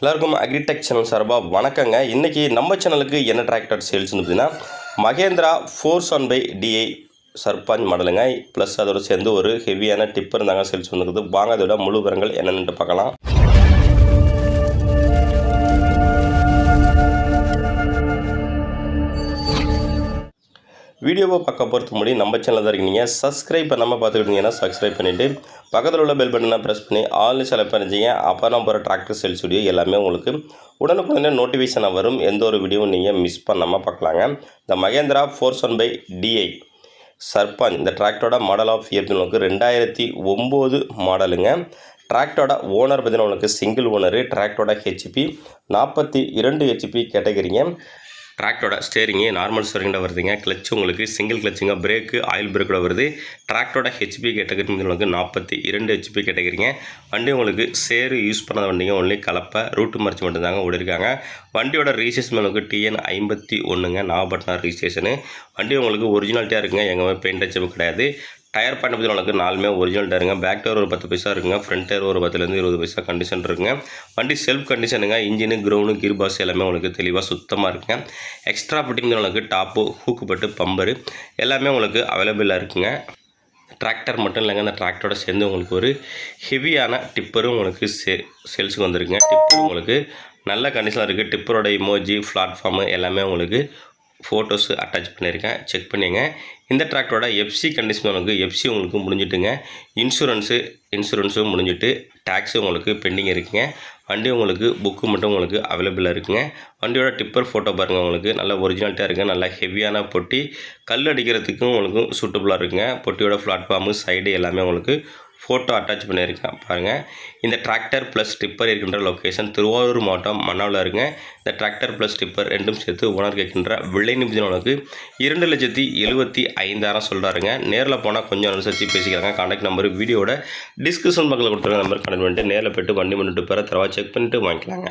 எல்லாருக்கும் agritech channel சார்பாக வணக்கங்க. இன்றைக்கி நம்ம சேனலுக்கு என்ன டிராக்டர் சேல்ஸ்னு பார்த்தீங்கன்னா மகேந்திரா 475DI சர்பஞ்ச் மாடலுங்க. ப்ளஸ் அதோட சேர்ந்து ஒரு ஹெவியான டிப்பர் இருந்தாங்க சேல்ஸ் வந்துருக்குது. வாங்க அதோட முழு விவரங்கள் என்னென்னு பார்க்கலாம். வீடியோவை பார்க்க போகிறது முன்னாடி நம்ம சேனலில் தான் இருக்கீங்க. சப்ஸ்கிரைப் பண்ணாமல் பார்த்துக்கிட்டீங்கன்னா சப்ஸ்கிரைப் பண்ணிவிட்டு பக்கத்தில் உள்ள பெல் பட்டனை ப்ரெஸ் பண்ணி ஆல்னு செலக்ட் பண்ணிச்சிங்க. அப்போ நான் போகிற டிராக்டர் சேல்ஸ் வீடியோ எல்லாமே உங்களுக்கு உடனுக்குடனே நோட்டிஃபிகேஷனாக வரும். எந்த ஒரு வீடியோவும் நீங்கள் மிஸ் பண்ணாமல் பார்க்கலாங்க. இந்த மகேந்திரா 475DI சர்பஞ்ச் இந்த டிராக்டரோட மாடல் ஆஃப் இயர் உங்களுக்கு 2009 மாடலுங்க. டிராக்டரோட ஓனர் பார்த்தீங்கன்னா உங்களுக்கு சிங்கிள் ஓனரு. டிராக்டரோட ஹெச்பி 42 ஹெச்பி கேட்டகரிங்க. டிராக்டரோட ஸ்டேரிங்கு நார்மல் ஸ்டேரிங்கில் வருதுங்க. கிளச்சு உங்களுக்கு சிங்கிள் கிளச்சுங்க. பிரேக்கு ஆயில் பிரேக்கோட வருது. டிராக்டரோட ஹெச்பி கேட்டகரி உங்களுக்கு 42 ஹெச்பி கேட்டகரிங்க. வண்டி உங்களுக்கு சேரு யூஸ் பண்ணாத வண்டிங்க. ஒன்லி கலப்பை ரூட்டு மறைச்சி மட்டும்தாங்க ஓடிருக்காங்க. வண்டியோட ரிஜிஸ்ட்ரேஷன் உங்களுக்கு TN 51ங்க. நாகப்பட்டினம் ரிஜிஸ்ட்ரேஷனு. வண்டி உங்களுக்கு ஒரிஜினாலிட்டியாக இருக்குங்க. எங்கேயுமே பெயிண்ட் அடிச்சது கிடையாது. டயர் பாயிண்ட் பற்றி உங்களுக்கு 4மே ஒரிஜினல் டயருங்க. பேக் டயர் ஒரு 10 பைசா இருக்குங்க. ஃப்ரண்ட் டயர் ஒரு 10லேருந்து 20 பைசா கண்டிஷன் இருக்குங்க. வண்டி செல்ஃப் கண்டிஷனுங்க. இன்ஜினு கிரவுண்டு கீர் பாக்ஸ் எல்லாமே உங்களுக்கு தெளிவாக சுத்தமாக இருக்குங்க. எக்ஸ்ட்ரா ஃபிட்டிங் உங்களுக்கு டாப்பு ஹூக்கு பட்டு பம்பரு எல்லாமே உங்களுக்கு அவைலபிளாக இருக்குங்க. டிராக்டர் மட்டும் இல்லைங்க, அந்த டிராக்டரோட சேர்ந்து உங்களுக்கு ஒரு ஹெவியான டிப்பரும் உங்களுக்கு சேல்ஸுக்கு வந்துருக்குங்க. டிப்பர் உங்களுக்கு நல்ல கண்டிஷனாக இருக்குது. டிப்பரோட இமோஜி பிளாட்ஃபார்மு எல்லாமே உங்களுக்கு ஃபோட்டோஸு அட்டாச் பண்ணியிருக்கேன். செக் பண்ணிங்க. இந்த டிராக்டரோட எஃப்சி கண்டிஷன் உங்களுக்கு முடிஞ்சிட்டுங்க. இன்சூரன்ஸும் முடிஞ்சிட்டு டேக்ஸு உங்களுக்கு பெண்டிங் இருக்குங்க. வண்டி உங்களுக்கு புக்கு மட்டும் உங்களுக்கு அவைலபிளாக இருக்குங்க. வண்டியோட டிப்பர் ஃபோட்டோ பாருங்கள். உங்களுக்கு நல்ல ஒரிஜினாலிட்டியாக இருக்குங்க. நல்லா ஹெவியான பொட்டி கல் அடிக்கிறதுக்கும் உங்களுக்கு சூட்டபுளாக இருக்குங்க. பொட்டியோட பிளாட்ஃபார்மு சைடு எல்லாமே உங்களுக்கு ஃபோட்டோ அட்டாச் பண்ணியிருக்கேன் பாருங்கள். இந்த டிராக்டர் ப்ளஸ் டிப்பர் இருக்கின்ற லொக்கேஷன் திருவாரூர் மாவட்டம் மன்னாவில் இருக்குங்க. இந்த டிராக்டர் ப்ளஸ் டிப்பர் ரெண்டும் சேர்த்து ஓனர் கேட்கின்ற விலை நிமிஷங்களுக்கு 2,75,000 சொல்கிறாருங்க. நேரில் போனால் கொஞ்சம் அனுசரித்து பேசிக்கிறாங்க. கான்டாக்ட் நம்பர் வீடியோட டிஸ்கிரிப்ஷன் பக்கத்தில் கொடுத்துருக்க நம்பர் கனெக்ட் பண்ணிட்டு நேரில் போய்ட்டு வண்டி பண்ணிட்டு பேர தரவா செக் பண்ணிட்டு வாங்கிக்கலாங்க.